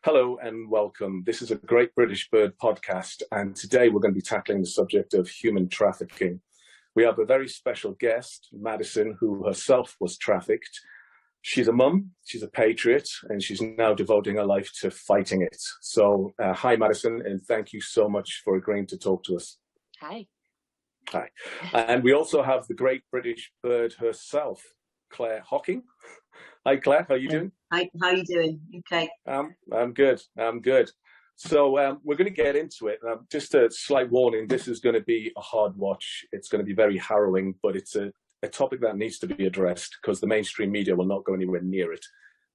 Hello and welcome. This is a Great British Bird podcast, and today we're going to be tackling the subject of human trafficking. We have a very special guest, Madison, who herself was trafficked. She's a mum, she's a patriot, and she's now devoting her life to fighting it. So, hi, Madison, and thank you so much for agreeing to talk to us. Hi. Hi. And we also have the Great British Bird herself, Claire Hocking. Hi, Claire. How are you doing? Hi. How are you doing? Okay. I'm good. I'm good. So we're going to get into it. Just a slight warning: this is going to be a hard watch. It's going to be very harrowing, but it's a topic that needs to be addressed because the mainstream media will not go anywhere near it.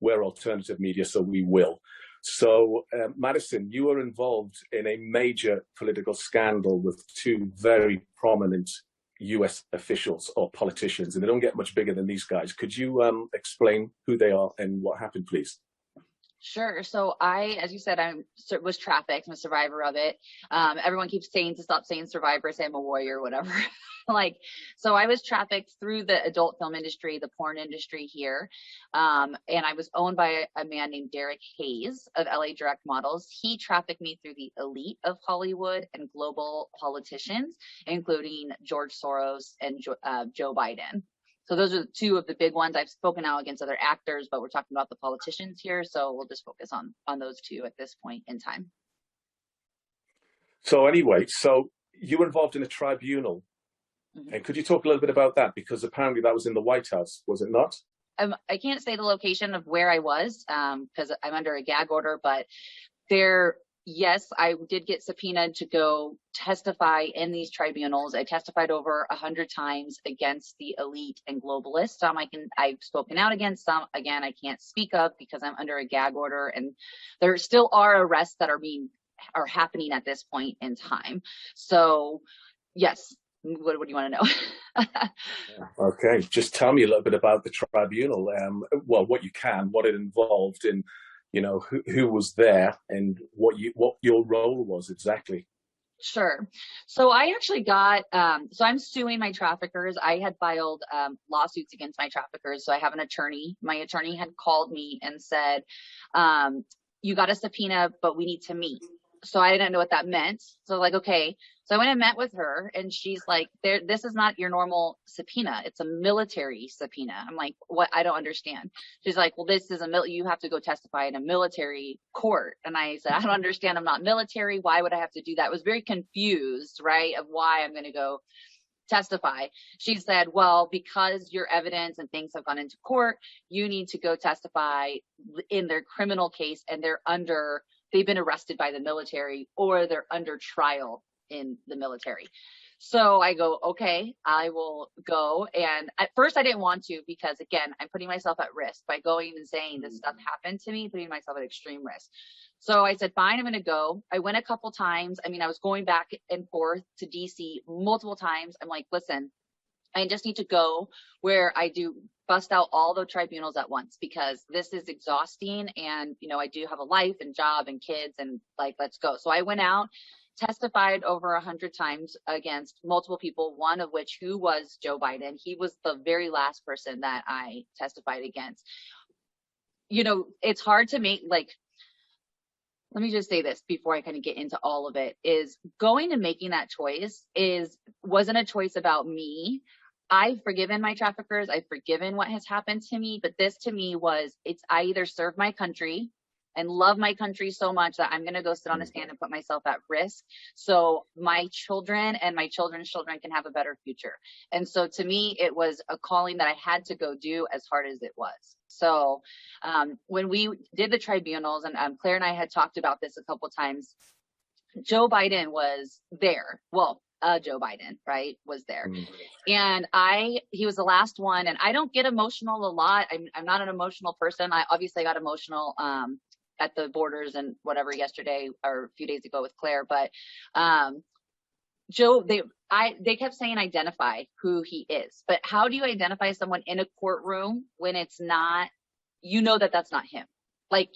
We're alternative media, so we will. So, Madison, you were involved in a major political scandal with two very prominent US officials or politicians, and they don't get much bigger than these guys. Could you explain who they are and what happened, please? Sure. So as you said, I was trafficked. I'm a survivor of it. Everyone keeps saying to stop saying survivor, say I'm a warrior, whatever. So I was trafficked through the adult film industry, the porn industry here. And I was owned by a man named Derek Hayes of LA Direct Models. He trafficked me through the elite of Hollywood and global politicians, including George Soros and Joe Biden. So those are two of the big ones. I've spoken out against other actors, but we're talking about the politicians here. So we'll just focus on those two at this point in time. So anyway, so you were involved in a tribunal. Mm-hmm. And could you talk a little bit about that? Because apparently that was in the White House, was it not? I can't say the location of where I was because I'm under a gag order, but yes, I did get subpoenaed to go testify in these tribunals. I testified over 100 times against the elite and globalists. I've spoken out against some. Again, I can't speak of because I'm under a gag order, and there still are arrests that are happening at this point in time. So, yes. What do you want to know? Okay, just tell me a little bit about the tribunal. Well, what you can, what it involved, and who was there, and what your role was exactly. Sure. So I actually got, so I'm suing my traffickers. I had filed lawsuits against my traffickers. So I have an attorney. My attorney had called me and said, you got a subpoena, but we need to meet. So I didn't know what that meant. So okay. So I went and met with her, and she's like, this is not your normal subpoena. It's a military subpoena. I'm like, what? I don't understand. She's like, well, this is you have to go testify in a military court. And I said, I don't understand. I'm not military. Why would I have to do that? I was very confused, right, of why I'm going to go testify. She said, well, because your evidence and things have gone into court, you need to go testify in their criminal case, and they've been arrested by the military, or they're under trial in the military. So I go, okay, I will go. And at first I didn't want to, because again, I'm putting myself at risk by going and saying this stuff happened to me, putting myself at extreme risk. So I said, fine, I'm going to go. I went a couple times. I was going back and forth to DC multiple times. I'm like, listen, I just need to go where I do bust out all the tribunals at once, because this is exhausting. And, I do have a life and job and kids, and let's go. So I went out, testified over 100 times against multiple people, one of which who was Joe Biden. He was the very last person that I testified against. It's hard to make, let me just say this before I kind of get into all of it, is going and making that choice wasn't a choice about me. I've forgiven my traffickers. I've forgiven what has happened to me. But this to me I either serve my country and love my country so much that I'm going to go sit on a stand and put myself at risk so my children and my children's children can have a better future. And so to me, it was a calling that I had to go do, as hard as it was. So when we did the tribunals, and Claire and I had talked about this a couple of times, Joe Biden was there. Well, Joe Biden, right, was there. And he was the last one. And I don't get emotional a lot. I'm not an emotional person. I obviously got emotional at the borders and whatever yesterday or a few days ago with Claire. But Joe, they kept saying identify who he is. But how do you identify someone in a courtroom when it's not, that's not him?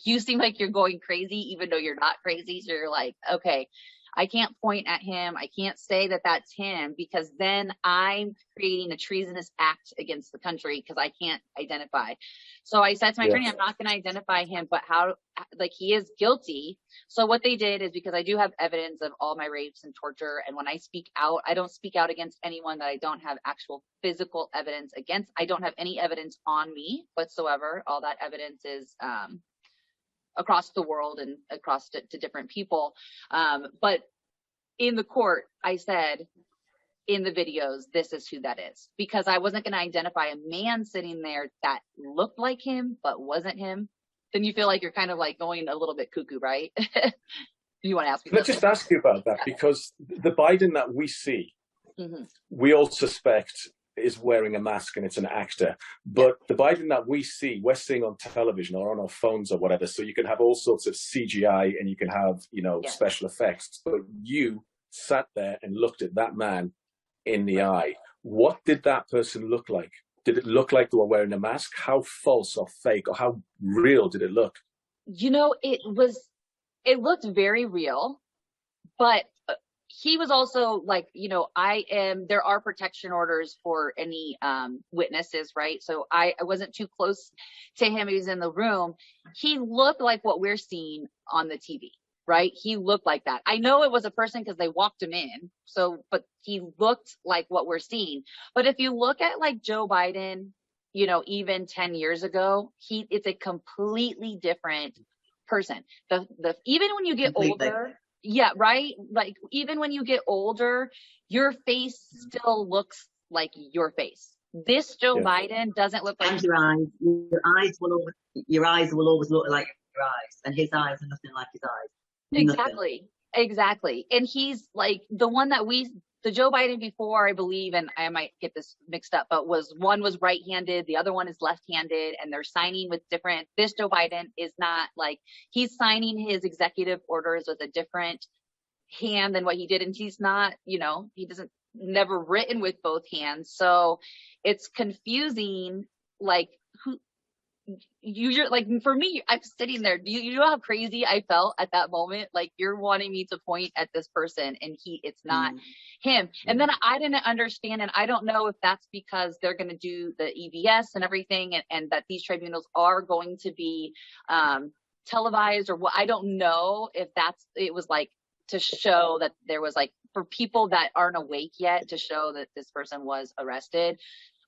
You seem like you're going crazy, even though you're not crazy. So you're like, okay, I can't point at him. I can't say that that's him, because then I'm creating a treasonous act against the country because I can't identify. So I said to my attorney, I'm not going to identify him, but how, like, he is guilty. So what they did is, because I do have evidence of all my rapes and torture, and when I speak out, I don't speak out against anyone that I don't have actual physical evidence against. I don't have any evidence on me whatsoever. All that evidence is across the world and across to different people. But in the court, I said in the videos, this is who that is, because I wasn't going to identify a man sitting there that looked like him but wasn't him. Then you feel like you're kind of like going a little bit cuckoo, right? You want to ask me? Let's just ask you about that, because the Biden that we see, we all suspect is wearing a mask and it's an actor. But the Biden that we see, we're seeing on television or on our phones or whatever. So you can have all sorts of CGI and you can have, special effects. But you sat there and looked at that man in the eye. What did that person look like? Did it look like they were wearing a mask? How false or fake or how real did it look? It looked very real, but he was also like, there are protection orders for any witnesses, right? So I wasn't too close to him. He was in the room. He looked like what we're seeing on the TV, right? He looked like that. I know it was a person because they walked him in. But he looked like what we're seeing. But if you look at like Joe Biden, even 10 years ago, it's a completely different person. Even when you get older, yeah, right? Like, even when you get older, your face still looks like your face. This Joe Biden doesn't look like. And your eyes will always look like your eyes, and his eyes are nothing like his eyes. Exactly. And he's like the one that the Joe Biden before, I believe, and I might get this mixed up, but one was right-handed, the other one is left-handed, and they're signing with different. This Joe Biden is not like, he's signing his executive orders with a different hand than what he did, and he's not, he doesn't never written with both hands, so it's confusing. Like, who you're like, for me, I'm sitting there. You know how crazy I felt at that moment? Like, you're wanting me to point at this person and it's not him. And then I didn't understand. And I don't know if that's because they're going to do the EVS and everything. And that these tribunals are going to be televised or what. I don't know if it was like to show that there was like, for people that aren't awake yet, to show that this person was arrested,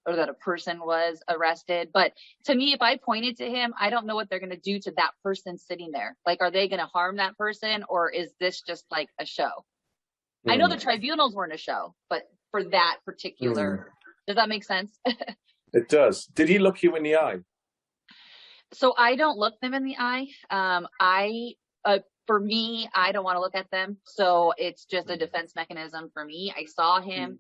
or that a person was arrested. But to me, if I pointed to him, I don't know what they're going to do to that person sitting there. Like, are they going to harm that person, or is this just like a show? I know the tribunals weren't a show, but for that particular, does that make sense? It does. Did he look you in the eye? So I don't look them in the eye. For me, I don't want to look at them. So it's just a defense mechanism for me. I saw him,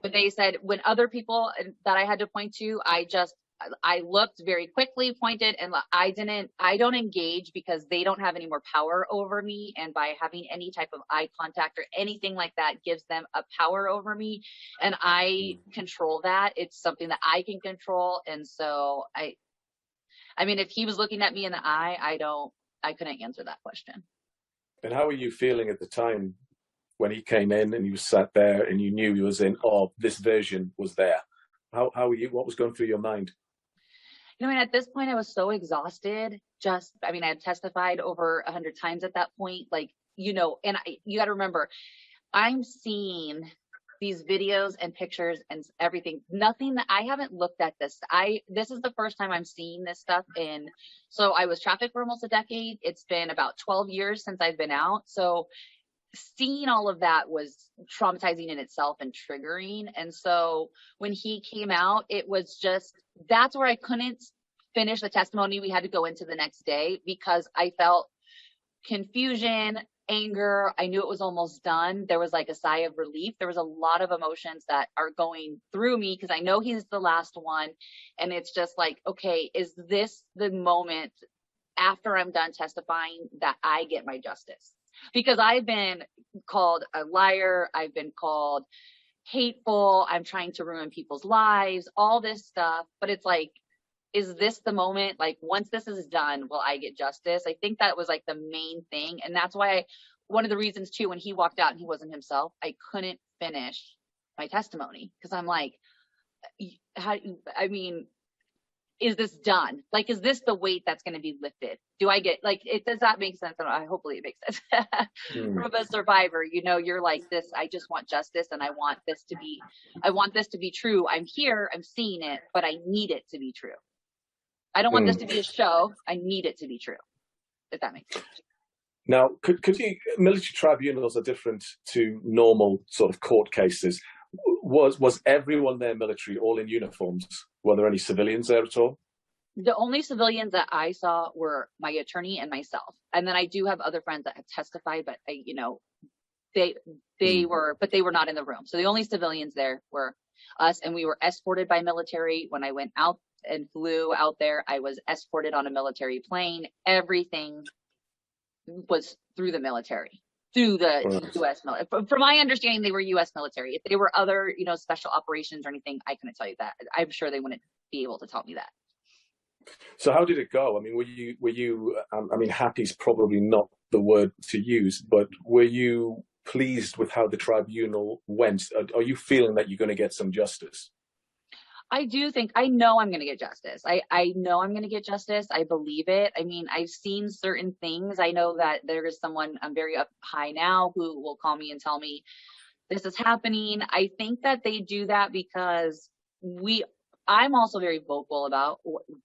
but they said when other people that I had to point to, I looked very quickly, pointed, and I don't engage because they don't have any more power over me. And by having any type of eye contact or anything like that gives them a power over me. And I control that. It's something that I can control. And so I mean, if he was looking at me in the eye, I couldn't answer that question. And how were you feeling at the time when he came in and you sat there and you knew he was in, this version was there? How were you? What was going through your mind? At this point, I was so exhausted. I had testified over 100 times at that point. Like, you got to remember, I'm seeing these videos and pictures and everything. Nothing that I haven't looked at this. This is the first time I'm seeing this stuff so I was trafficked for almost a decade. It's been about 12 years since I've been out. So seeing all of that was traumatizing in itself and triggering. And so when he came out, it was that's where I couldn't finish the testimony. We had to go into the next day because I felt confusion, anger. I knew it was almost done. There was like a sigh of relief. There was a lot of emotions that are going through me because I know he's the last one. And it's just like, okay, is this the moment after I'm done testifying that I get my justice? Because I've been called a liar. I've been called hateful. I'm trying to ruin people's lives, all this stuff. But it's like, is this the moment? Like, once this is done, will I get justice? I think that was like the main thing. And that's why one of the reasons too, when he walked out and he wasn't himself, I couldn't finish my testimony because I'm like, how, I mean, is this done? Like, is this the weight that's going to be lifted? Do I get like it? Does that make sense? Hopefully it makes sense. From a survivor, you know, you're like this. I just want justice, and I want this to be true. I'm here. I'm seeing it, but I need it to be true. I don't want this to be a show. I need it to be true. If that makes sense. Now, could you? Military tribunals are different to normal sort of court cases. Was everyone there military, all in uniforms? Were there any civilians there at all? The only civilians that I saw were my attorney and myself. And then I do have other friends that have testified, but they were not in the room. So the only civilians there were us, and we were escorted by military. When I went out and flew out there, I was escorted on a military plane. Everything was through the military. Through the U.S. military. From my understanding, they were U.S. military. If they were other, special operations or anything, I couldn't tell you that. I'm sure they wouldn't be able to tell me that. So how did it go? I mean, were you? I mean, happy's probably not the word to use, but were you pleased with how the tribunal went? Are you feeling that you're going to get some justice? I do think, I know I'm going to get justice. I know I'm going to get justice. I believe it. I mean, I've seen certain things. I know that there is someone very up high now who will call me and tell me this is happening. I think that they do that because I'm also very vocal about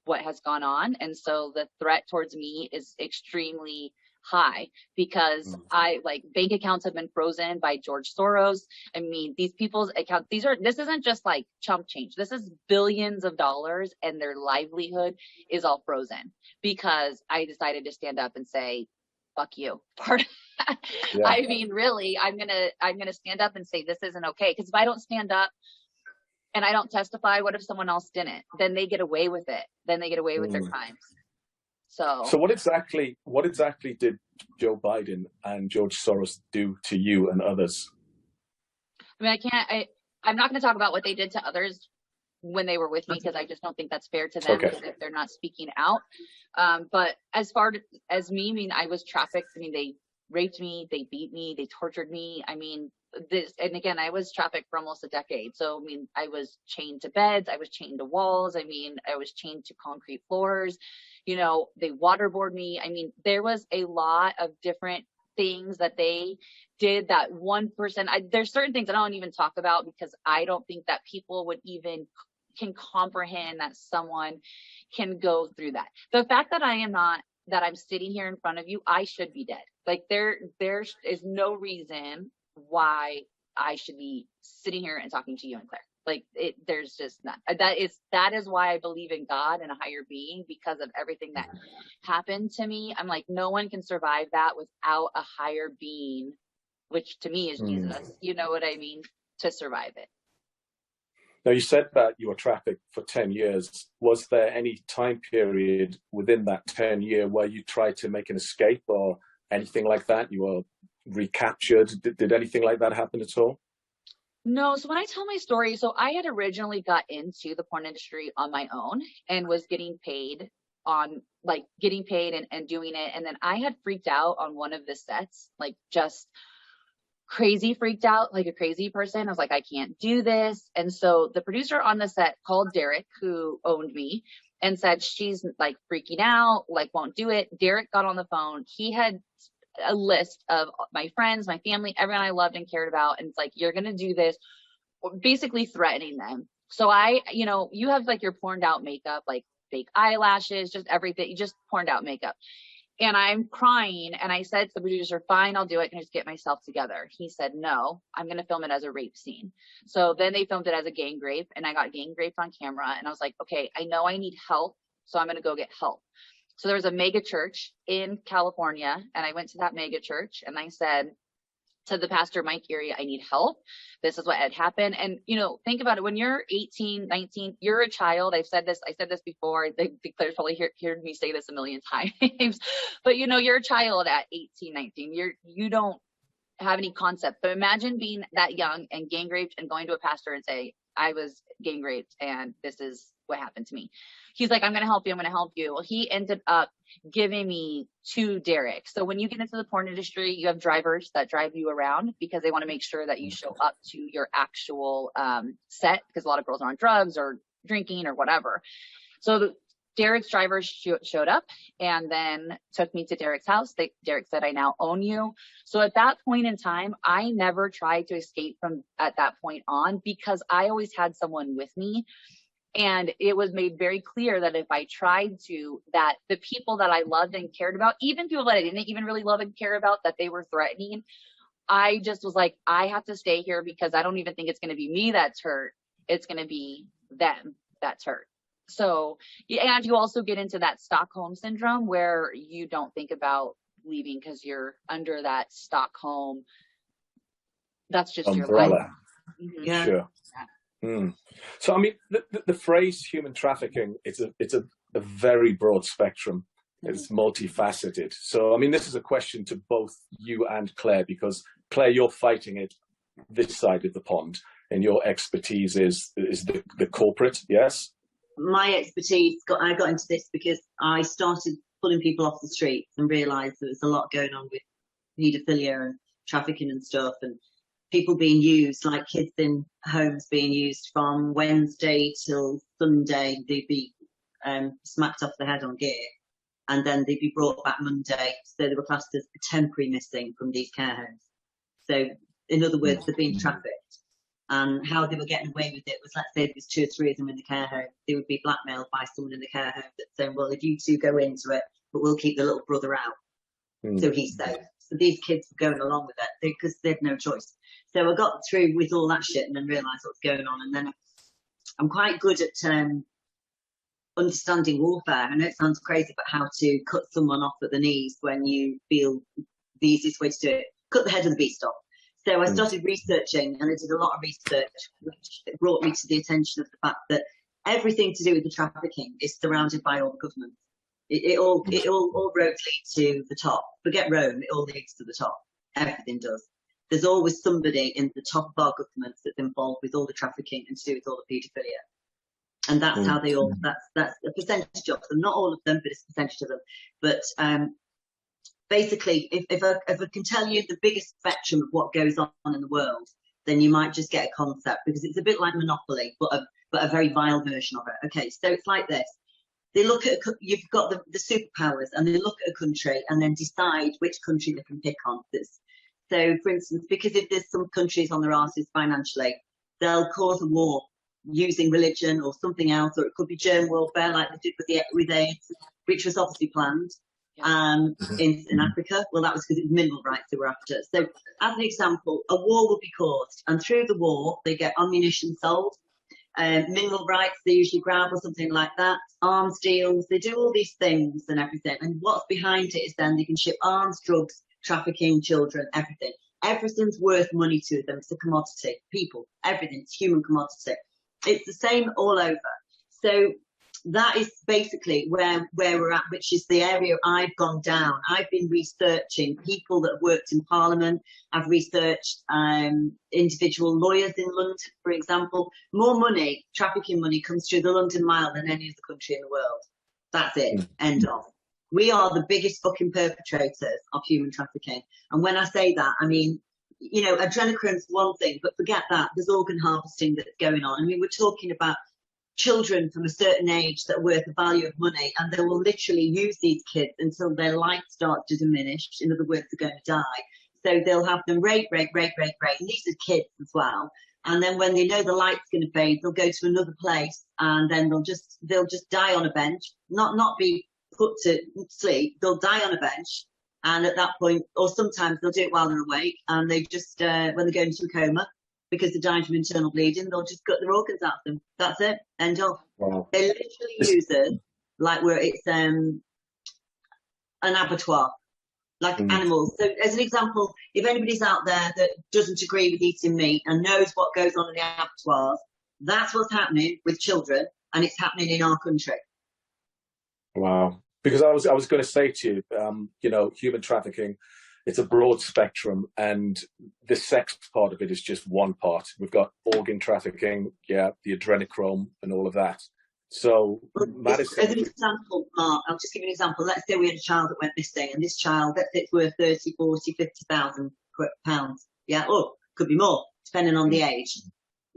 what has gone on. And so the threat towards me is extremely high because bank accounts have been frozen by George Soros. I mean, these people's accounts, this isn't just like chump change. This is billions of dollars, and their livelihood is all frozen because I decided to stand up and say, fuck you. Yeah. I mean, really, I'm going to stand up and say, this isn't okay. Because if I don't stand up and I don't testify, what if someone else didn't? Then they get away with it. Then they get away with their crimes. So what exactly did Joe Biden and George Soros do to you and others? I mean, I'm not going to talk about what they did to others when they were with me because I just don't think that's fair to them if they're not speaking out. But as far as me, I mean, I was trafficked. I mean, they raped me, they beat me, they tortured me. I mean, and again, I was trafficked for almost a decade. So, I mean, I was chained to beds, I was chained to walls. I mean, I was chained to concrete floors. They waterboard me. I mean, there was a lot of different things that they did that 1%. There's certain things I don't even talk about because I don't think that people would even can comprehend that someone can go through that. The fact that I'm sitting here in front of you, I should be dead. Like there is no reason why I should be sitting here and talking to you and Claire. Like there's just none. That is why I believe in God and a higher being, because of everything that happened to me. I'm like, no one can survive that without a higher being, which to me is Jesus. You know what I mean? To survive it. Now, you said that you were trafficked for 10 years. Was there any time period within that 10-year where you tried to make an escape or anything like that? You were recaptured? Did anything like that happen at all? No. So when I tell my story, so I had originally got into the porn industry on my own and was getting paid and doing it. And then I had freaked out on one of the sets, like just crazy freaked out like a crazy person. I was like, I can't do this. And so the producer on the set called Derek, who owned me, and said, she's like freaking out, like won't do it. Derek got on the phone. He had a list of my friends, my family, everyone I loved and cared about. And it's like, you're going to do this, basically threatening them. So you have like your porned out makeup, like fake eyelashes, just everything, just porned out makeup. And I'm crying. And I said to the producer, fine, I'll do it. Can I just get myself together? He said, no, I'm going to film it as a rape scene. So then they filmed it as a gang rape, and I got gang raped on camera. And I was like, okay, I know I need help, so I'm going to go get help. So there was a mega church in California, and I went to that mega church and I said to the pastor, Mike Erie, I need help. This is what had happened. And, think about it. When you're 18, 19, you're a child. I said this before. I think Claire's probably heard me say this a million times, but you're a child at 18, 19. You don't have any concept, but imagine being that young and gang raped and going to a pastor and say, I was gang raped and this is what happened to me. He's like, I'm going to help you. I'm going to help you. Well, he ended up giving me to Derek. So when you get into the porn industry, you have drivers that drive you around because they want to make sure that you show up to your actual set, because a lot of girls are on drugs or drinking or whatever. So Derek's drivers showed up and then took me to Derek's house. Derek said, I now own you. So at that point in time, I never tried to escape from at that point on, because I always had someone with me. And it was made very clear that if I tried to, that the people that I loved and cared about, even people that I didn't even really love and care about, that they were threatening, I just was like, I have to stay here because I don't even think it's going to be me that's hurt. It's going to be them that's hurt. So, and you also get into that Stockholm syndrome where you don't think about leaving because you're under that Stockholm. That's just umbrella. Your life. Mm-hmm. Yeah. Sure. So, I mean, the phrase human trafficking, it's a very broad spectrum. It's multifaceted. So, I mean, this is a question to both you and Claire, because Claire, you're fighting it this side of the pond, and your expertise is the corporate, yes? My expertise, I got into this because I started pulling people off the streets and realised there was a lot going on with paedophilia and trafficking and stuff, and people being used, like kids in homes being used from Wednesday till Sunday. They'd be smacked off the head on gear, and then they'd be brought back Monday. So they were classed as temporary missing from these care homes. So in other words, they're being trafficked. And how they were getting away with it was, let's say there was 2 or 3 of them in the care home, they would be blackmailed by someone in the care home that's saying, well, if you two go into it, but we'll keep the little brother out. So he's safe. So these kids were going along with it because they had no choice. So I got through with all that shit and then realised what's going on. And then I'm quite good at understanding warfare. I know it sounds crazy, but how to cut someone off at the knees when you feel the easiest way to do it, cut the head of the beast off. So I started researching, and I did a lot of research, which brought me to the attention of the fact that everything to do with the trafficking is surrounded by all the governments. All roads lead to the top. Forget Rome, it all leads to the top. Everything does. There's always somebody in the top of our governments that's involved with all the trafficking and to do with all the paedophilia. And that's how they all, that's a percentage of them, not all of them, but it's a percentage of them. But basically, if I can tell you the biggest spectrum of what goes on in the world, then you might just get a concept, because it's a bit like Monopoly, but a very vile version of it. Okay, so it's like this. They look at, you've got the superpowers, and they look at a country and then decide which country they can pick on. So, for instance, because if there's some countries on their asses financially, they'll cause a war using religion or something else, or it could be germ warfare like they did with AIDS, which was obviously planned. In Africa. Well, that was because it was mineral rights they were after. So, as an example, a war will be caused, and through the war, they get ammunition sold, mineral rights they usually grab or something like that, arms deals, they do all these things and everything. And what's behind it is then they can ship arms, drugs, trafficking, children, everything. Everything's worth money to them. It's a commodity. People, everything, it's human commodity. It's the same all over. So that is basically where we're at, which is the area I've gone down. I've been researching people that have worked in Parliament. I've researched individual lawyers in London, for example. More money, trafficking money, comes through the London Mile than any other country in the world. That's it. End of. We are the biggest fucking perpetrators of human trafficking. And when I say that, I mean, you know, adrenacrine's one thing, but forget that. There's organ harvesting that's going on. I mean, we're talking about children from a certain age that are worth the value of money, and they will literally use these kids until their life starts to diminish. In other words, they're going to die. So they'll have them rape. And these are kids as well. And then when they know the light's going to fade, they'll go to another place, and then they'll just die on a bench, not be put to sleep. They'll die on a bench, and at that point, or sometimes they'll do it while they're awake, and they just when they go into a coma, because they're dying from internal bleeding, they'll just cut their organs out of them. That's it. End of. Wow. They literally use it like where it's an abattoir, like animals. So as an example, if anybody's out there that doesn't agree with eating meat and knows what goes on in the abattoirs, that's what's happening with children, and it's happening in our country. Wow. Because I was going to say to you, you know, human trafficking, it's a broad spectrum, and the sex part of it is just one part. We've got organ trafficking, the adrenochrome and all of that. So, Madison, as an example, Mark, I'll just give you an example. Let's say we had a child that went missing, and this child, let's say it's worth 30, 40, 50,000 pounds. Yeah, or could be more, depending on the age.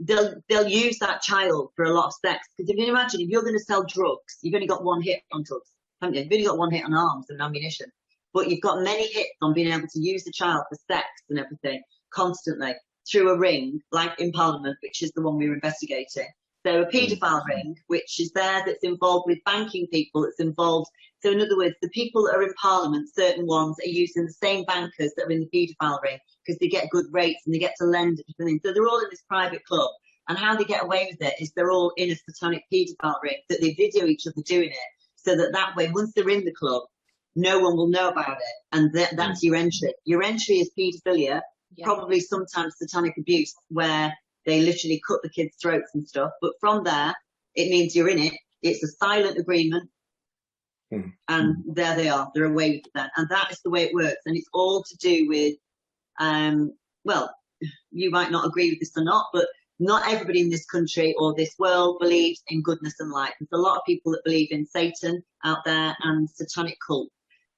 They'll use that child for a lot of sex. Because if you imagine, if you're going to sell drugs, you've only got one hit on drugs, haven't you? You've only got one hit on arms and ammunition. But you've got many hits on being able to use the child for sex and everything constantly through a ring, like in Parliament, which is the one we were investigating. So a paedophile ring, which is there, that's involved with banking people, it's involved. So in other words, the people that are in Parliament, certain ones are using the same bankers that are in the paedophile ring because they get good rates and they get to lend at different things. So they're all in this private club. And how they get away with it is they're all in a satanic paedophile ring, that they video each other doing it. So that way, once they're in the club, no one will know about it. And that's your entry. Your entry is paedophilia, probably sometimes satanic abuse, where they literally cut the kids' throats and stuff. But from there, it means you're in it. It's a silent agreement. And there they are. They're away with it then. And that is the way it works. And it's all to do with, well, you might not agree with this or not, but not everybody in this country or this world believes in goodness and light. There's a lot of people that believe in Satan out there and satanic cult.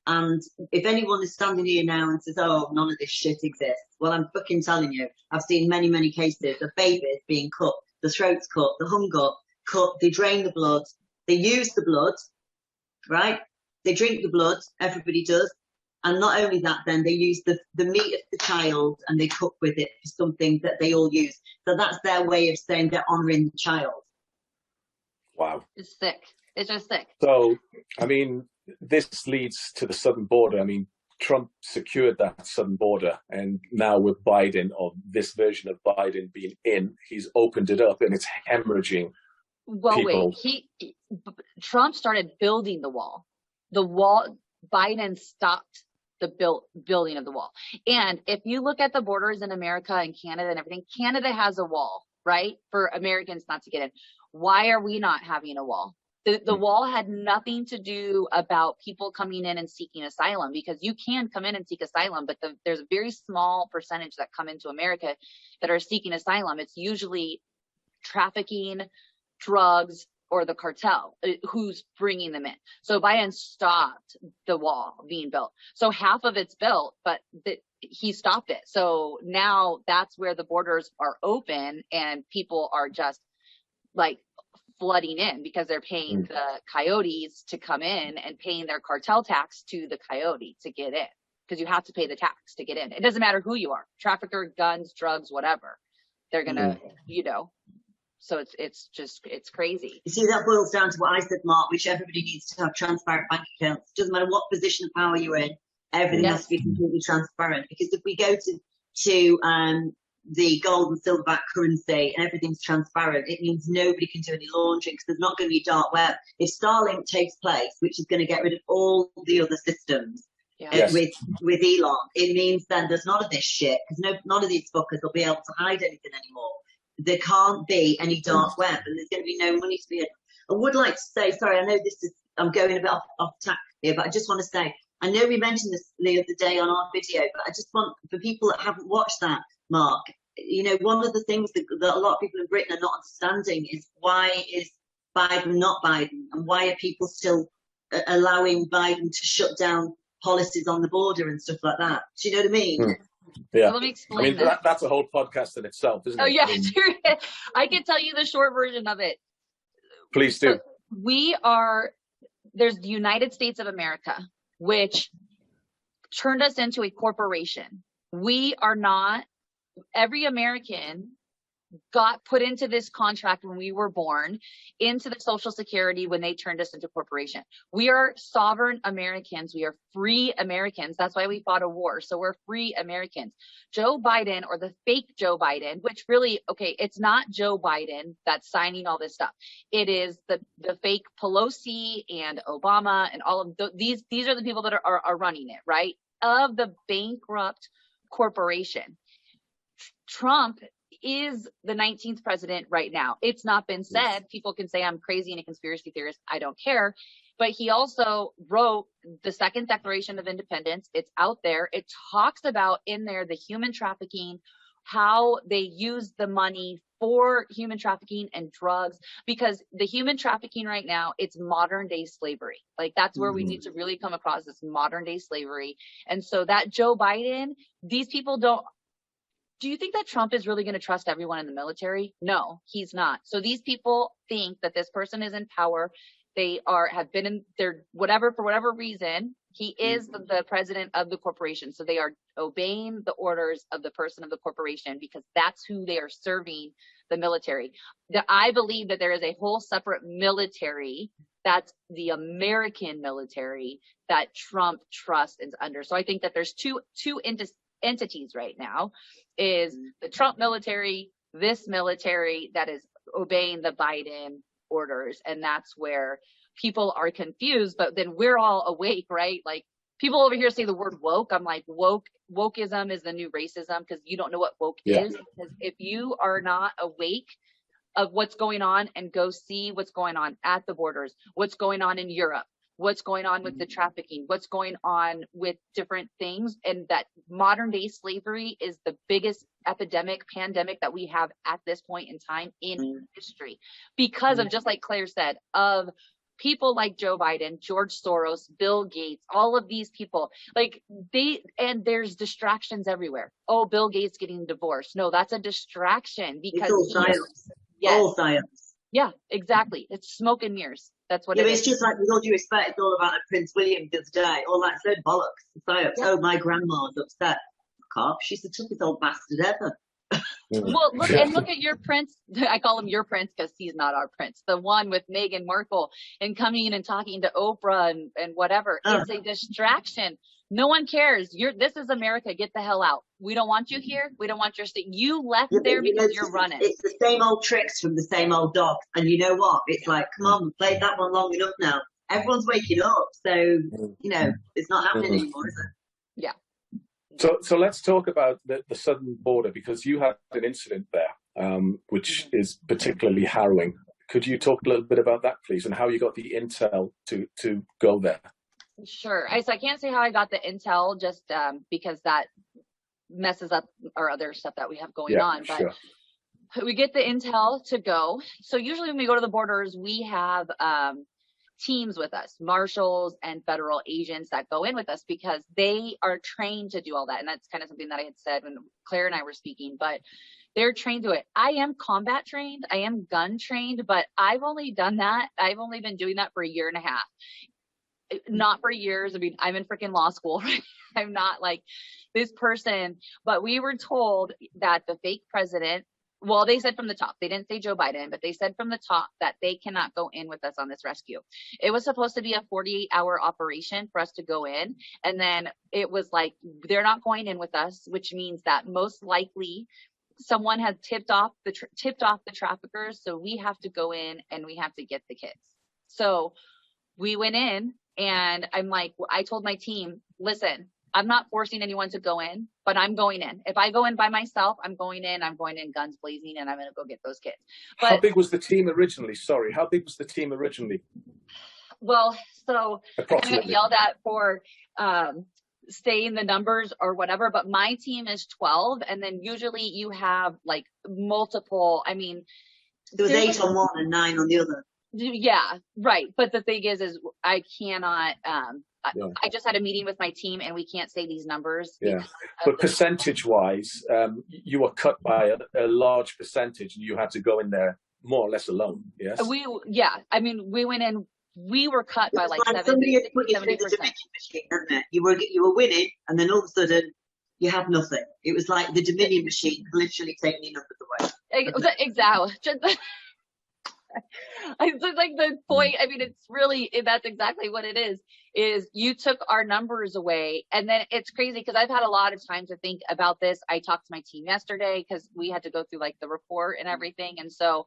And if anyone is standing here now and says, oh, none of this shit exists, well, I'm fucking telling you, I've seen many, many cases of babies being cut, the throats cut, the hung up, cut, they drain the blood, they use the blood, right? They drink the blood, everybody does. And not only that, then they use the meat of the child and they cook with it for something that they all use. So that's their way of saying they're honouring the child. Wow. It's sick. It's just sick. So, I mean, this leads to the southern border. I mean, Trump secured that southern border, and now with Biden, or this version of Biden being in, he's opened it up and it's hemorrhaging people. Wait, Trump started building the wall. The wall, Biden stopped the building of the wall. And if you look at the borders in America and Canada and everything, Canada has a wall, right? For Americans not to get in. Why are we not having a wall? The wall had nothing to do about people coming in and seeking asylum, because you can come in and seek asylum, but there's a very small percentage that come into America that are seeking asylum. It's usually trafficking, drugs, or the cartel who's bringing them in. So Biden stopped the wall being built. So half of it's built, but he stopped it. So now that's where the borders are open and people are just like flooding in because they're paying the coyotes to come in and paying their cartel tax to the coyote to get in, because you have to pay the tax to get in. It doesn't matter who you are, trafficker, guns, drugs, whatever. They're gonna, so it's crazy. You see, that boils down to what I said, Mark, which everybody needs to have transparent bank accounts. It doesn't matter what position of power you're in, everything has to be completely transparent. Because if we go to the gold and silverback currency and everything's transparent, it means nobody can do any laundering, because there's not going to be dark web. If Starlink takes place, which is going to get rid of all the other systems with Elon, it means then there's none of this shit, because none of these fuckers will be able to hide anything anymore. There can't be any dark web, and there's going to be no money to be. I would like to say, sorry, I know I'm going a bit off track here, but I just want to say, I know we mentioned this the other day on our video, but I just want, for people that haven't watched that, Mark, one of the things that a lot of people in Britain are not understanding is, why is Biden not Biden, and why are people still allowing Biden to shut down policies on the border and stuff like that? Do you know what I mean? Yeah, so let me explain. That's a whole podcast in itself, isn't it? Oh yeah, I can tell you the short version of it. Please do. So there's the United States of America, which turned us into a corporation. We are not. Every American got put into this contract when we were born, into the Social Security when they turned us into corporation. We are sovereign Americans. We are free Americans. That's why we fought a war. So we're free Americans. Joe Biden, or the fake Joe Biden, which really, it's not Joe Biden that's signing all this stuff. It is the fake Pelosi and Obama and all of these are the people that are running it, right? Of the bankrupt corporation. Trump is the 19th president right now. It's not been said. People can say I'm crazy and a conspiracy theorist. I don't care. But he also wrote the Second Declaration of Independence. It's out there. It talks about in there the human trafficking, how they use the money for human trafficking and drugs, because the human trafficking right now, it's modern day slavery. Like that's where we need to really come across this modern day slavery. And so that Joe Biden, these people don't. Do you think that Trump is really going to trust everyone in the military? No, he's not. So these people think that this person is in power. They have been in their whatever, for whatever reason, he is the president of the corporation. So they are obeying the orders of the person of the corporation because that's who they are serving, the military. I believe that there is a whole separate military, that's the American military, that Trump trusts is under. So I think that there's two entities right now, is the Trump military, this military that is obeying the Biden orders. And that's where people are confused, but then we're all awake, right? Like people over here say the word woke. I'm like, wokeism is the new racism, because you don't know what woke is. Because if you are not awake of what's going on and go see what's going on at the borders, what's going on in Europe, what's going on with the trafficking, what's going on with different things, and that modern day slavery is the biggest pandemic that we have at this point in time in history, because of, just like Claire said, of people like Joe Biden, George Soros, Bill Gates, all of these people, like and there's distractions everywhere. Oh, Bill Gates getting divorced. No, that's a distraction, because it's all science. Yes. All science. Yeah, exactly. It's smoke and mirrors. That's what it is. It's just like, with all due respect, it's all about Prince William the other day. All that said bollocks. Science. Yeah. Oh, my grandma's upset. Cop, she's the toughest old bastard ever. Well, look at your prince. I call him your prince because he's not our prince. The one with Meghan Markle and coming in and talking to Oprah and whatever. It's a distraction. No one cares. This is America. Get the hell out. We don't want you here. We don't want your state. You left there because you're running. It's the same old tricks from the same old dog. And you know what? It's like, come on, we played that one long enough now. Everyone's waking up. So, it's not happening anymore, is it? Yeah. So let's talk about the southern border, because you had an incident there, which is particularly harrowing. Could you talk a little bit about that, please, and how you got the intel to go there? Sure. So I can't say how I got the intel, just because that messes up our other stuff that we have going on. But sure. We get the intel to go. So usually when we go to the borders, we have teams with us, marshals and federal agents that go in with us, because they are trained to do all that. And that's kind of something that I had said when Claire and I were speaking, but they're trained to it. I am combat trained. I am gun trained, but I've only done that. I've only been doing that for a year and a half. Not for years. I mean, I'm in freaking law school, right? I'm not like this person, but we were told that the fake president, well, they said from the top, they didn't say Joe Biden, but they said from the top that they cannot go in with us on this rescue. It was supposed to be a 48-hour operation for us to go in. And then it was like, they're not going in with us, which means that most likely someone had tipped off the traffickers. So we have to go in and we have to get the kids. So we went in, and I'm like, I told my team, listen, I'm not forcing anyone to go in, but I'm going in. If I go in by myself, I'm going in guns blazing, and I'm going to go get those kids. But how big was the team originally? Sorry, how big was the team originally? Well, so I got yelled at for saying the numbers or whatever, but my team is 12, and then usually you have like multiple, I mean. There was 8 on one and 9 on the other. Yeah, right. But the thing is I cannot, I just had a meeting with my team, and we can't say these numbers. Yeah, but percentage-wise, you were cut by a large percentage, and you had to go in there more or less alone. Yes. I mean, we went in. We were cut by like 70%. Somebody had put you through the Dominion machine, hadn't it? You were winning, and then all of a sudden you had nothing. It was like the Dominion machine literally taking your numbers away. Exactly. It's like the point. I mean, it's really, that's exactly what it is you took our numbers away. And then it's crazy, because I've had a lot of time to think about this. I talked to my team yesterday, because we had to go through like the report and everything. And so,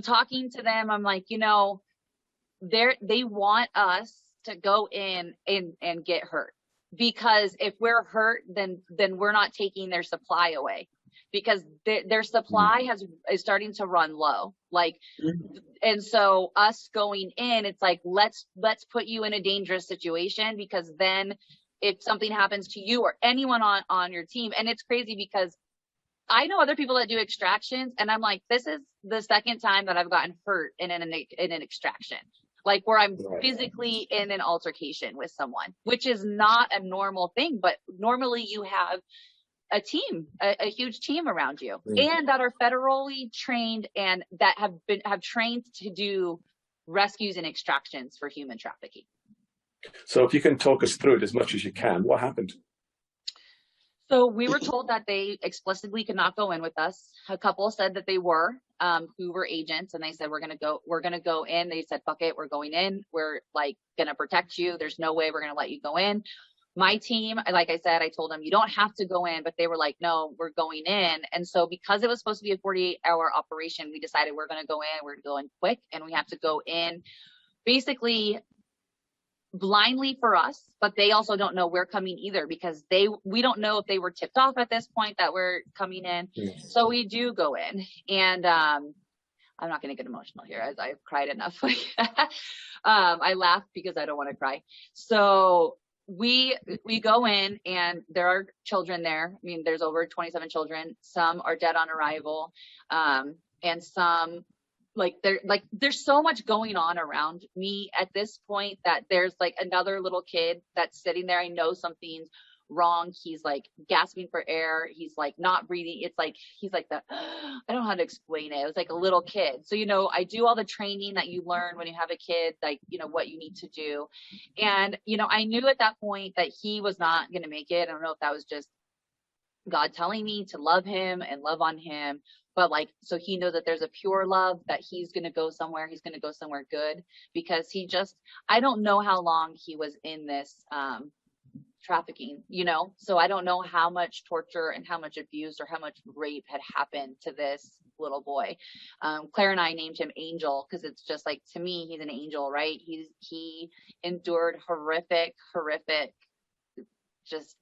talking to them, I'm like, they want us to go in and get hurt, because if we're hurt, then we're not taking their supply away. because their supply is starting to run low. Like, and so us going in, it's like, let's put you in a dangerous situation, because then if something happens to you or anyone on your team, and it's crazy because I know other people that do extractions, and I'm like, this is the second time that I've gotten hurt in an extraction, like where I'm physically in an altercation with someone, which is not a normal thing. But normally you have a team, a huge team around you, and that are federally trained and that have trained to do rescues and extractions for human trafficking. So if you can talk us through it as much as you can, what happened? So we were told that they explicitly could not go in with us. A couple said that they were, who were agents, and they said, we're going to go in. They said, fuck it, we're going in. We're like going to protect you. There's no way we're going to let you go in. My team, like I said, I told them, you don't have to go in, but they were like, no, we're going in. And so because it was supposed to be a 48-hour operation, we decided we're going to go in, we're going to go in quick, and we have to go in basically blindly for us, but they also don't know we're coming either, because we don't know if they were tipped off at this point that we're coming in. So we do go in, and I'm not going to get emotional here, as I've cried enough. I laugh because I don't want to cry. So we go in, and there are children there. I mean, there's over 27 children. Some are dead on arrival, and some, there's so much going on around me at this point that there's like another little kid that's sitting there. I know something's wrong. He's like gasping for air. He's like not breathing. It's like, he's like that. I don't know how to explain it. It was like a little kid. So, I do all the training that you learn when you have a kid, like, what you need to do. And, I knew at that point that he was not going to make it. I don't know if that was just God telling me to love him and love on him. But so he knows that there's a pure love, that he's going to go somewhere. He's going to go somewhere good, because I don't know how long he was in this trafficking, so I don't know how much torture and how much abuse or how much rape had happened to this little boy. Claire and I named him Angel, because it's just like, to me, he's an angel, right? He endured horrific, just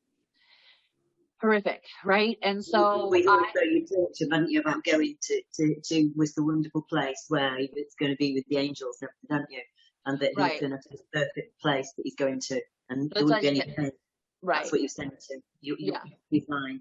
horrific, right? And so you talked to, haven't you, about going to was the wonderful place where it's going to be with the angels, haven't you? And that he's going to have this perfect place that he's going to, and there wouldn't be any pain. Right. That's what you sent to. He's mine.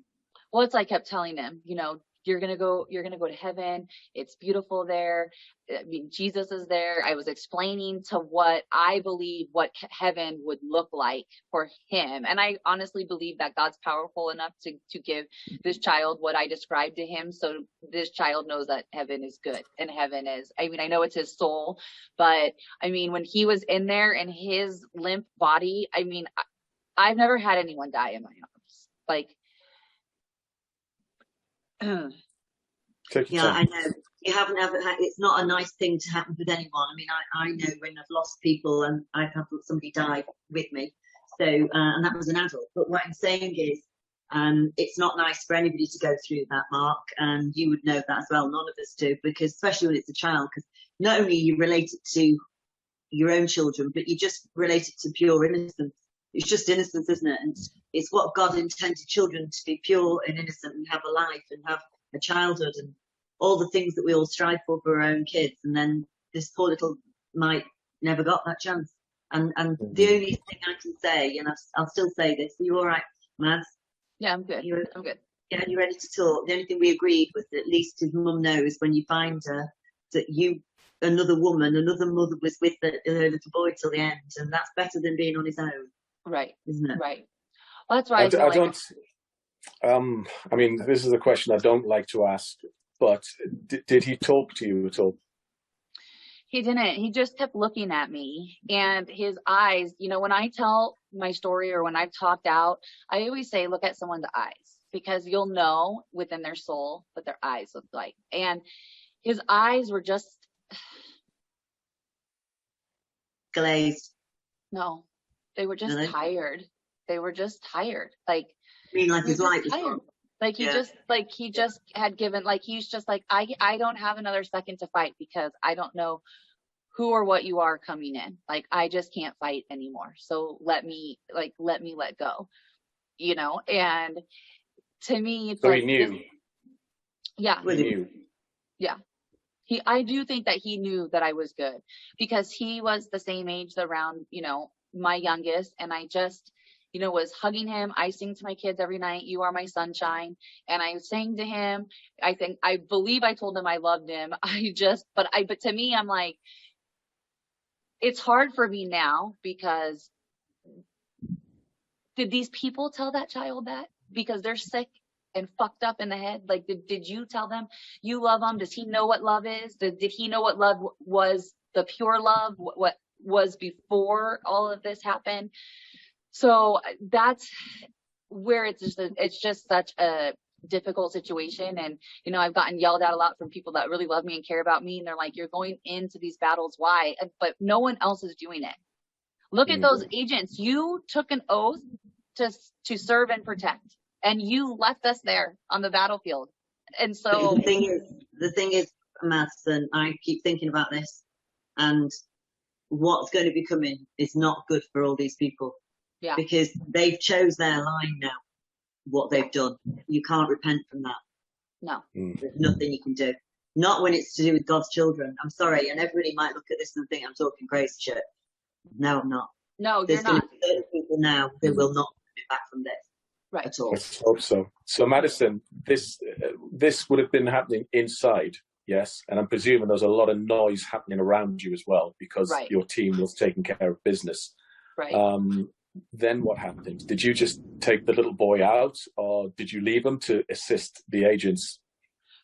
Well, it's like I kept telling him, you're going to go to heaven. It's beautiful there. I mean, Jesus is there. I was explaining to what I believe what heaven would look like for him. And I honestly believe that God's powerful enough to give this child what I described to him. So this child knows that heaven is good, and heaven is, I know it's his soul, but when he was in there in his limp body, I've never had anyone die in my arms. I know. You haven't ever had, it's not a nice thing to happen with anyone. I know when I've lost people, and I've had somebody die with me. So, and that was an adult. But what I'm saying is, it's not nice for anybody to go through that, Mark, and you would know that as well. None of us do, because especially when it's a child, because not only you relate it to your own children, but you just relate it to pure innocence. It's just innocence, isn't it? And it's what God intended children to be, pure and innocent, and have a life and have a childhood and all the things that we all strive for our own kids. And then this poor little mite never got that chance. And the only thing I can say, and I'll still say this, are you all right, Mads? Yeah, I'm good. I'm good. Yeah, you're ready to talk. The only thing we agreed was that at least his mum knows when you find her that another mother was with her little boy till the end, and that's better than being on his own. Right. Isn't it? Right. Well, that's right. I don't. This is a question I don't like to ask, but did he talk to you at all? He didn't. He just kept looking at me, and his eyes, when I tell my story or when I've talked out, I always say, look at someone's eyes, because you'll know within their soul what their eyes look like. And his eyes were just glazed. No, they were just tired. They were just tired. Like his light was gone. He just had given, he's just like, I don't have another second to fight, because I don't know who or what you are coming in. I just can't fight anymore. So let me let go, and to me, it's so he knew. Yeah. With He him. knew. Yeah. I do think that he knew that I was good, because he was the same age around, my youngest. And I just, was hugging him. I sing to my kids every night, "You are my sunshine." And I sang to him. I believe I told him I loved him. But to me, I'm like, it's hard for me now, because did these people tell that child that? Because they're sick and fucked up in the head? Like, did you tell them you love him? Does he know what love is? Did he know what love was, the pure love, what was before all of this happened? So that's where it's just such a difficult situation. And, I've gotten yelled at a lot from people that really love me and care about me. And they're like, "You're going into these battles. Why?" But no one else is doing it. Look at those agents. You took an oath to serve and protect, and you left us there on the battlefield. And so the thing is, Madison, I keep thinking about this, and what's going to be coming is not good for all these people. Yeah. Because they've chose their line now, what they've done. You can't repent from that. No. There's nothing you can do. Not when it's to do with God's children. I'm sorry, and everybody might look at this and think I'm talking crazy shit. No, I'm not. No, There's you're not. going to be certain people now that will not be back from this. Right. At all. Let's hope so. So, Madison, this would have been happening inside, yes? And I'm presuming there's a lot of noise happening around you as well, because your team was taking care of business. Right. Then what happened? Did you just take the little boy out, or did you leave him to assist the agents?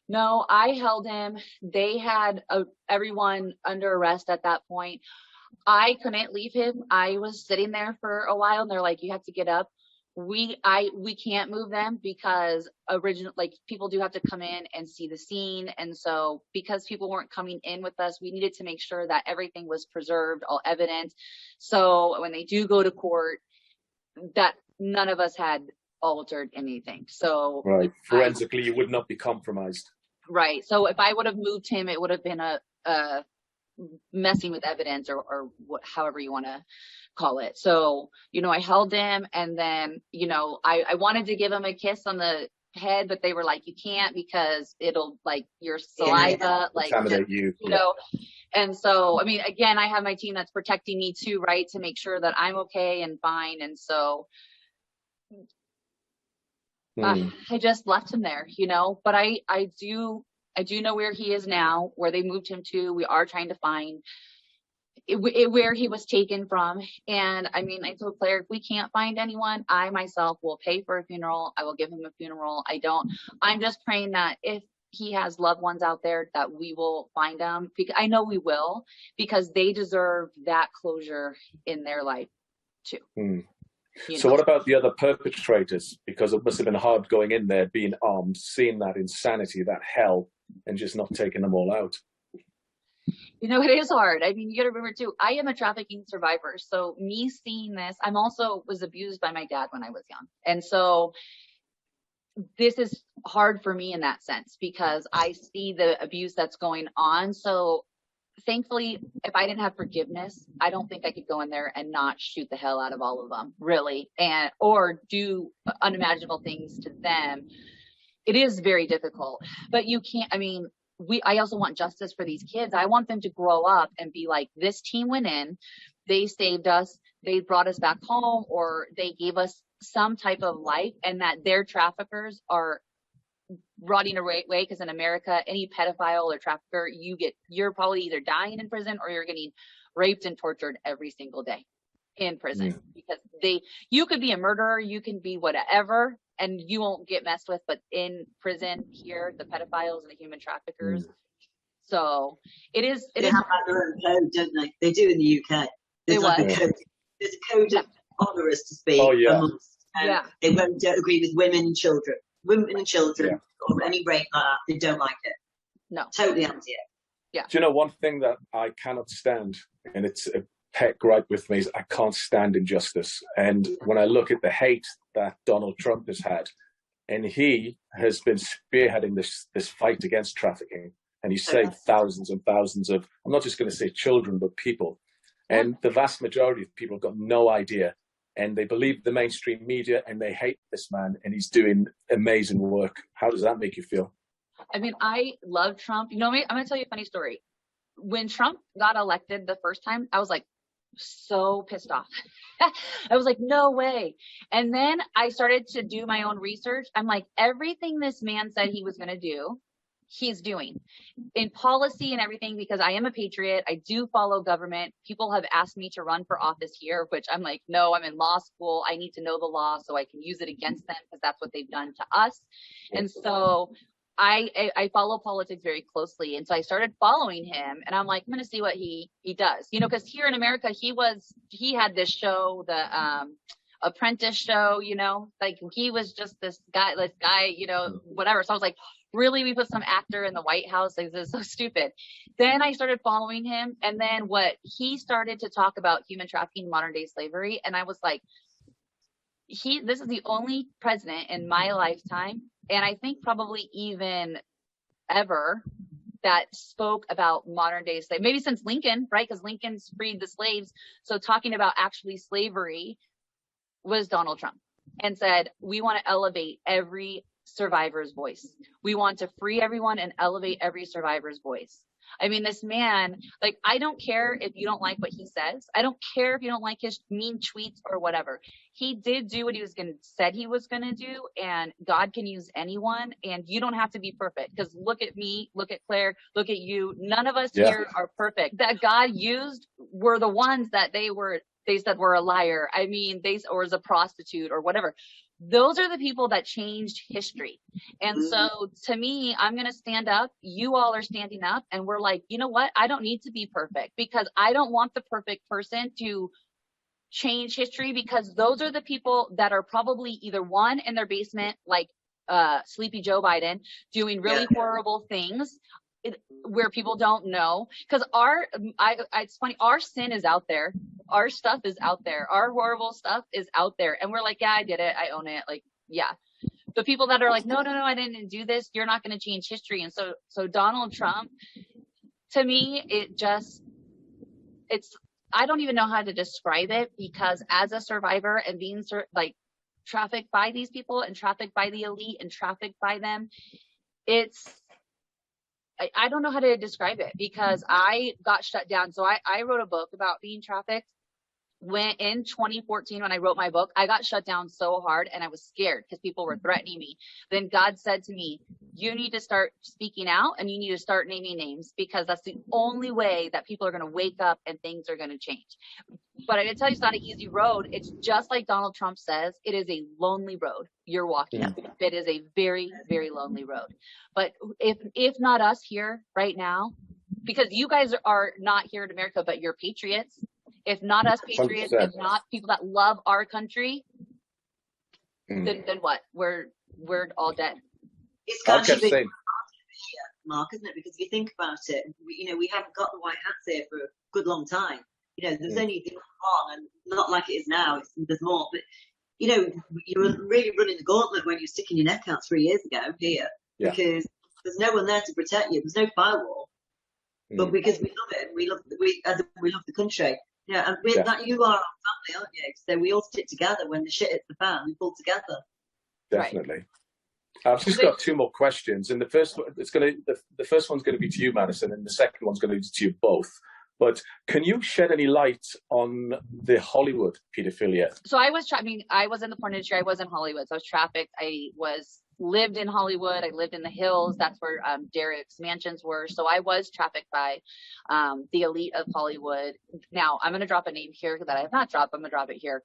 No, I held him. They had everyone under arrest at that point. I couldn't leave him. I was sitting there for a while, and they're like, "You have to get up." We can't move them, because people do have to come in and see the scene. And so because people weren't coming in with us, we needed to make sure that everything was preserved, all evidence. So when they do go to court, that none of us had altered anything. So right. Forensically, you would not be compromised. Right. So if I would have moved him, it would have been a messing with evidence, or however you want to call it. So, I held him, and then, I wanted to give him a kiss on the head, but they were like, "You can't, because it'll, like, your saliva, contaminate you. know." And so, I mean, again, I have my team that's protecting me too, right, to make sure that I'm okay and fine. And so I just left him there, but I do know where he is now, where they moved him to. We are trying to find where he was taken from. And I mean, I told Claire, if we can't find anyone, I myself will pay for a funeral. I will give him a funeral. I'm just praying that if he has loved ones out there, that we will find them, because I know we will, because they deserve that closure in their life too. So what about the other perpetrators? Because it must have been hard going in there, being armed, seeing that insanity, that hell, and just not taking them all out. It is hard. I mean, you got to remember too, I am a trafficking survivor. So me seeing this, I'm also was abused by my dad when I was young. And so this is hard for me in that sense, because I see the abuse that's going on. So thankfully, if I didn't have forgiveness, I don't think I could go in there and not shoot the hell out of all of them, really, or do unimaginable things to them. It is very difficult, but you can't. I mean, I also want justice for these kids. I want them to grow up and be like, this team went in, they saved us, they brought us back home, or they gave us some type of life, and that their traffickers are rotting away, because in America, any pedophile or trafficker, you're probably either dying in prison, or you're getting raped and tortured every single day in prison, because you could be a murderer, you can be whatever, and you won't get messed with, but in prison here, the pedophiles and the human traffickers. So it is. They have their own code, don't they? They do in the UK. There's like a code. There's a code of honour, as to speak. Oh yeah. They don't agree with women and children. Or any rape like that, they don't like it. No. Totally anti it. Yeah. Do you know one thing that I cannot stand, and it's a pet gripe with me, is I can't stand injustice. And when I look at the hate that Donald Trump has had, and he has been spearheading this fight against trafficking, and he saved thousands and thousands of, I'm not just going to say children, but people. And the vast majority of people have got no idea. And they believe the mainstream media, and they hate this man, and he's doing amazing work. How does that make you feel? I mean, I love Trump. You know me, I'm going to tell you a funny story. When Trump got elected the first time, I was like so pissed off. I was like, no way. And then I started to do my own research. I'm like, everything this man said he was going to do, he's doing in policy and everything, because I am a patriot. I do follow government. People have asked me to run for office here, which I'm like, no, I'm in law school. I need to know the law so I can use it against them, because that's what they've done to us. And so I follow politics very closely. And so I started following him, and I'm like, I'm going to see what he does, you know, because here in America, he had this show, the Apprentice show, you know, like he was just this guy, you know, whatever. So I was like, really, we put some actor in the White House? Like, this is so stupid. Then I started following him, and then he started to talk about human trafficking, modern day slavery. And I was like, this is the only president in my lifetime, and I think probably even ever, that spoke about modern day slavery, maybe since Lincoln, right? Because Lincoln's freed the slaves. So talking about actually slavery was Donald Trump, and said, we want to elevate every survivor's voice. We want to free everyone and elevate every survivor's voice. I mean, this man, like, I don't care if you don't like what he says. I don't care if you don't like his mean tweets or whatever. He did do what he said he was going to do, and God can use anyone, and you don't have to be perfect, because look at me, look at Claire, look at you. None of us here are perfect. That God used were the ones that they said were a liar. I mean, or as a prostitute or whatever. Those are the people that changed history. And so to me, I'm going to stand up. You all are standing up, and we're like, you know what? I don't need to be perfect, because I don't want the perfect person to change history, because those are the people that are probably either one in their basement, like Sleepy Joe Biden, doing really horrible things where people don't know. Because it's funny, our sin is out there. Our stuff is out there. Our horrible stuff is out there. And we're like, yeah, I did it. I own it. Like, yeah. The people that are like, no, I didn't do this. You're not going to change history. And so Donald Trump, to me, I don't even know how to describe it, because as a survivor and being like trafficked by these people and trafficked by the elite and trafficked by them, I don't know how to describe it, because I got shut down. So I wrote a book about being trafficked. When in 2014, when I wrote my book, I got shut down so hard, and I was scared because people were threatening me. Then God said to me, you need to start speaking out, and you need to start naming names, because that's the only way that people are going to wake up and things are going to change. But I can tell you, it's not an easy road. It's just like Donald Trump says, it is a lonely road you're walking up. It is a very, very lonely road. But if not us here right now, because you guys are not here in America, but you're patriots. If not us patriots, 100%. If not people that love our country, then what? We're all dead. It's kind of big, Mark, isn't it? Because if you think about it, we haven't got the white hats here for a good long time. There's only the one, and not like it is now. There's more, but you were really running the gauntlet when you were sticking your neck out 3 years ago here, because there's no one there to protect you. There's no firewall, but because we love it, we love the country. Yeah, and that you are our family, aren't you? So we all stick together. When the shit hits the fan, we pull together. Definitely. Right. I've just got 2 more questions, and the first one's going to be to you, Madison, and the second one's going to be to you both. But can you shed any light on the Hollywood pedophilia? So I was in the porn industry. I was in Hollywood. So I was trafficked. Lived in Hollywood. I lived in the hills. That's where Derek's mansions were. So I was trafficked by the elite of Hollywood. Now I'm going to drop a name here that I have not dropped. I'm going to drop it here.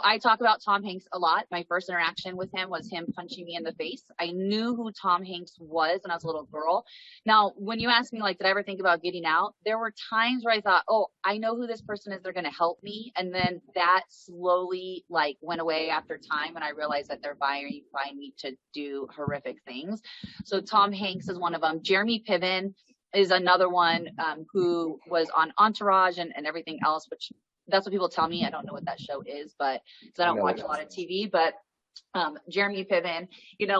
I talk about Tom Hanks a lot. My first interaction with him was him punching me in the face. I knew who Tom Hanks was when I was a little girl. Now, when you ask me, like, did I ever think about getting out? There were times where I thought, oh, I know who this person is. They're going to help me. And then that slowly, went away after time. And I realized that they're buying me to do horrific things. So Tom Hanks is one of them. Jeremy Piven is another one who was on Entourage and everything else, which that's what people tell me. I don't know what that show is, but because I don't watch a lot of TV. But Jeremy Piven,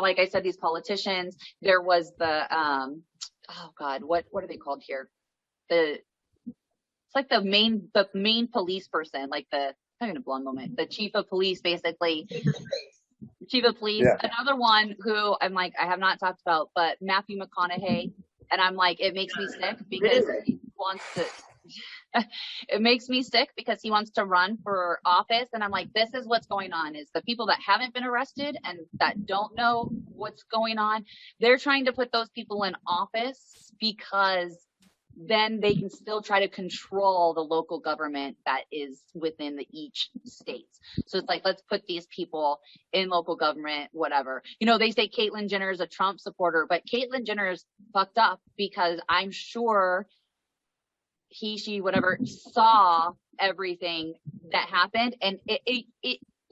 like I said, these politicians. There was the what are they called here? It's like the main police person, like I'm having a blonde moment. The chief of police, basically. Chief of Police. Yeah. Another one who I'm like, I have not talked about, but Matthew McConaughey. And I'm like, it makes me sick because he wants to, it makes me sick because he wants to run for office. And I'm like, this is what's going on, is the people that haven't been arrested and that don't know what's going on, they're trying to put those people in office because then they can still try to control the local government that is within each state. So it's like, let's put these people in local government, whatever. You know, they say Caitlyn Jenner is a Trump supporter, but Caitlyn Jenner is fucked up because I'm sure she, whatever, saw everything that happened. And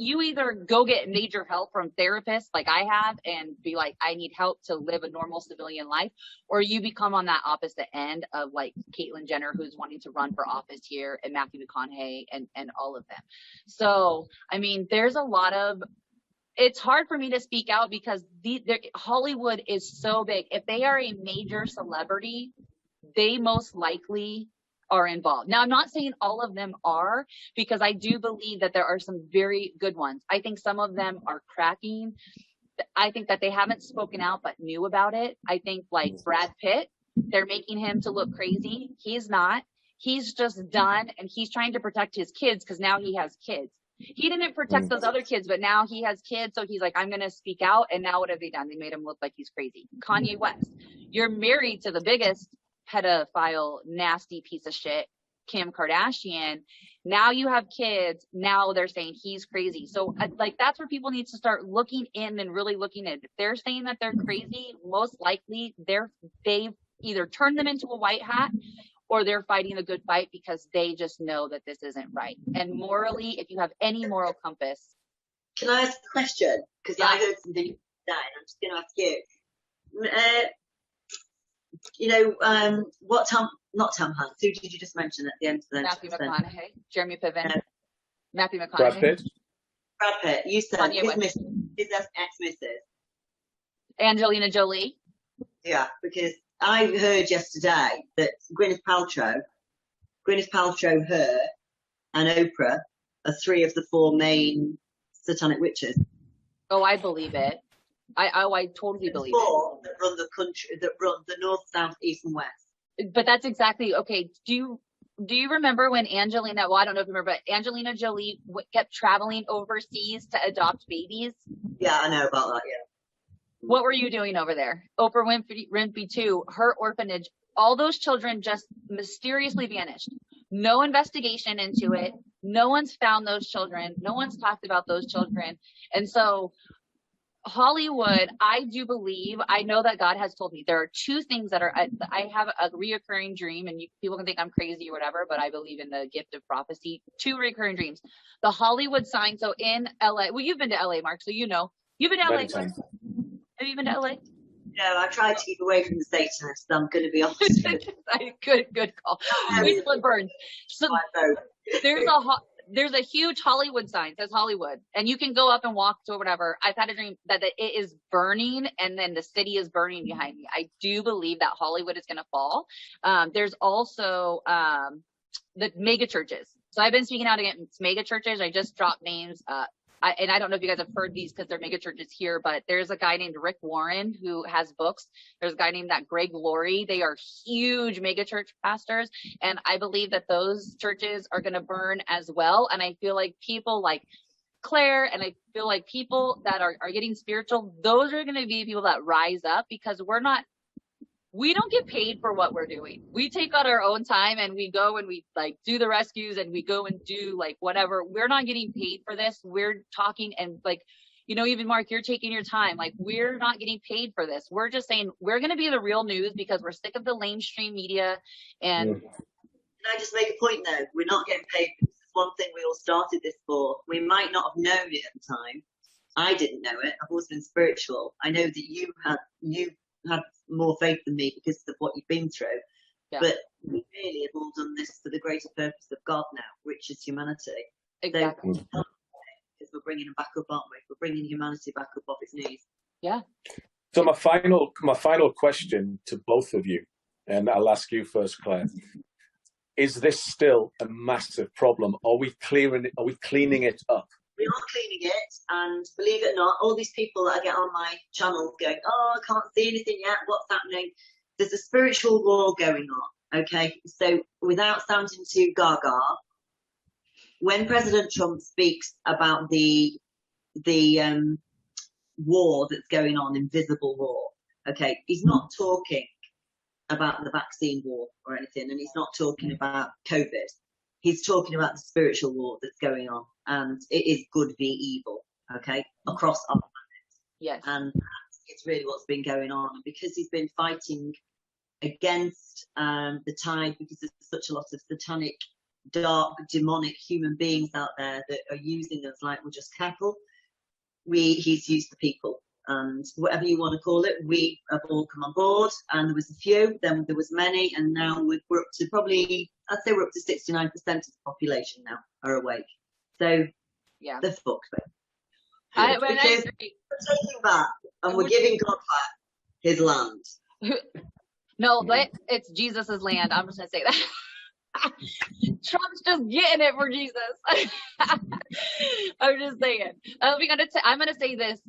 you either go get major help from therapists like I have and be like, I need help to live a normal civilian life, or you become on that opposite end of like Caitlyn Jenner, who's wanting to run for office here, and Matthew McConaughey and all of them. So, I mean, there's a lot of, it's hard for me to speak out because Hollywood is so big. If they are a major celebrity, they most likely are involved. Now, I'm not saying all of them are, because I do believe that there are some very good ones. I think some of them are cracking. I think that they haven't spoken out but knew about it. I think like Brad Pitt, they're making him to look crazy. He's not. He's just done, and he's trying to protect his kids because now he has kids. He didn't protect those other kids, but now he has kids, so he's like, I'm going to speak out. And now what have they done? They made him look like he's crazy. Kanye West, you're married to the biggest pedophile, nasty piece of shit, Kim Kardashian. Now you have kids. Now they're saying he's crazy. So like, that's where people need to start looking in and really looking at. If they're saying that they're crazy, most likely they've either turned them into a white hat or they're fighting a good fight because they just know that this isn't right. And morally, if you have any moral compass. Can I ask a question? Because I heard something today, and I'm just going to ask you. You know, not Tom Hanks, who did you just mention at the end of the Matthew McConaughey, Jeremy Piven, Matthew McConaughey. Brad Pitt, you said his ex-missus. Angelina Jolie. Yeah, because I heard yesterday that Gwyneth Paltrow, her, and Oprah are 3 of the 4 main satanic witches. Oh, I believe it. I totally believe it. That run the country, that run the north, south, east, and west. But that's exactly okay. Do you remember when Angelina? Well, I don't know if you remember, but Angelina Jolie kept traveling overseas to adopt babies. Yeah, I know about that. Yeah. What were you doing over there? Oprah Winfrey too. Her orphanage. All those children just mysteriously vanished. No investigation into it. No one's found those children. No one's talked about those children. And so Hollywood, I do believe, I know that God has told me there are 2 things that are, I have a reoccurring dream, and people can think I'm crazy or whatever, but I believe in the gift of prophecy. 2 recurring dreams. The Hollywood sign. So in LA, well, you've been to LA, Mark, so you know. You've been to LA. Have you been to LA? No, I tried to keep away from the Satanists. I'm going to be honest with you. Good call. We split burns. So there's a huge Hollywood sign, says Hollywood, and you can go up and walk to whatever. I've had a dream that it is burning, and then the city is burning behind me. I do believe that Hollywood is going to fall. There's also the mega churches. So I've been speaking out against mega churches. I just dropped names. And I don't know if you guys have heard these because they're mega churches here, but there's a guy named Rick Warren who has books. There's a guy named Greg Laurie. They are huge mega church pastors. And I believe that those churches are going to burn as well. And I feel like people like Claire, and I feel like people that are getting spiritual, those are going to be people that rise up, because we don't get paid for what we're doing. We take out our own time and we go and we like do the rescues and we go and do like whatever. We're not getting paid for this. We're talking and like, you know, even Mark, you're taking your time. Like, we're not getting paid for this. We're just saying we're going to be the real news because we're sick of the mainstream media. And Can I just make a point though? We're not getting paid. This is one thing we all started this for. We might not have known it at the time. I didn't know it. I've always been spiritual. I know that you had more faith than me because of what you've been through. Yeah. But we really have all done this for the greater purpose of God now, which is humanity. Exactly. So, because we're bringing him back up, aren't we? We're bringing humanity back up off its knees. Yeah. So my final question to both of you, and I'll ask you first, Claire. Is this still a massive problem? Are we cleaning it up? we are cleaning it, and believe it or not, all these people that I get on my channel going, oh, I can't see anything yet, what's happening? There's a spiritual war going on, okay? So without sounding too gaga, when President Trump speaks about the war that's going on, invisible war, okay, he's not talking about the vaccine war or anything, and he's not talking about COVID. He's talking about the spiritual war that's going on, and it is good v evil, okay, across our planet. Yes. And it's really what's been going on, because he's been fighting against the tide, because there's such a lot of satanic, dark, demonic human beings out there that are using us like we're just cattle. He's used the people, and whatever you want to call it, we have all come on board, and there was a few, then there was many, and now we're up to probably, I'd say we're up to 69% of the population now are awake. So Yeah. they're fucked. I Because agree. we're taking back, and we're giving God back his land. No, but it's Jesus's land. I'm just gonna say that. Trump's just getting it for Jesus. I'm just saying. I'm gonna say this,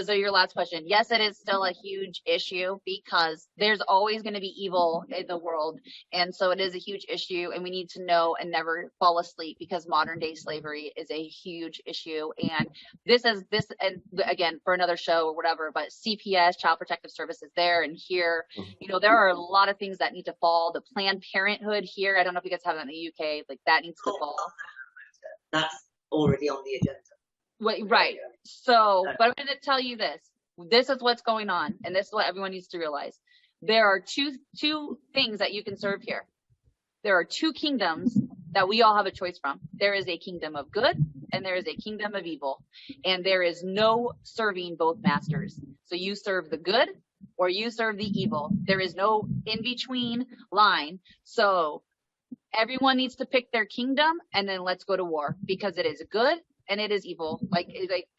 so your last question. Yes, it is still a huge issue, because there's always going to be evil in the world. And so it is a huge issue, and we need to know and never fall asleep, because modern day slavery is a huge issue. And and again, for another show or whatever, but CPS, Child Protective Services there and here, there are a lot of things that need to fall. The Planned Parenthood here, I don't know if you guys have that in the UK, like that needs to fall. That's already on the agenda. Right. So, but I'm going to tell you this. This is what's going on, and this is what everyone needs to realize. There are two things that you can serve here. There are two kingdoms that we all have a choice from. There is a kingdom of good, and there is a kingdom of evil. And there is no serving both masters. So you serve the good, or you serve the evil. There is no in-between line. So everyone needs to pick their kingdom, and then let's go to war, because it is good and it is evil. Like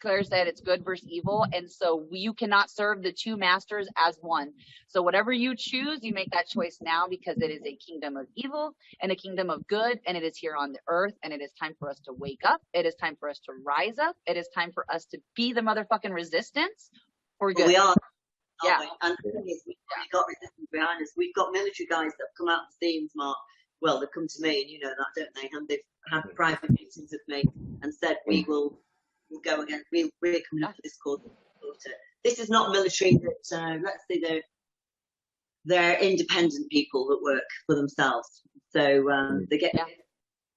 Claire said, it's good versus evil. And so you cannot serve the two masters as one. So whatever you choose, you make that choice now, because it is a kingdom of evil and a kingdom of good. And it is here on the earth. And it is time for us to wake up. It is time for us to rise up. It is time for us to be the motherfucking resistance for good. We are. Yeah. And the thing is, we've got resistance behind us. We've got military guys that have come out the scenes, Mark. Well, they've come to me, and you know that, don't they? And they've had private meetings with me and said, we'll go again. We're coming up for this cause. This is not military that, let's say they're independent people that work for themselves. So they get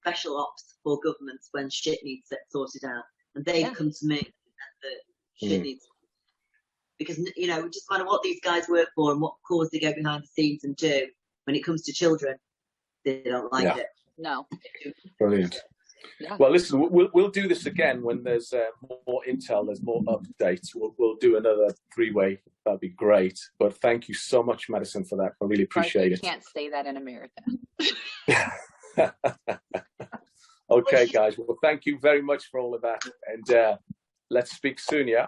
special ops for governments when shit needs sorted out. And they've come to me, and the shit needs, because, just no matter what these guys work for and what cause they go behind the scenes and do, when it comes to children, they don't like it. No. Brilliant. Yeah. Well, listen, we'll do this again when there's more intel, there's more updates. We'll do another three-way. That'd be great. But thank you so much, Madison, for that. I really appreciate it. You can't say that in America. Okay, guys. Well, thank you very much for all of that. And let's speak soon, yeah?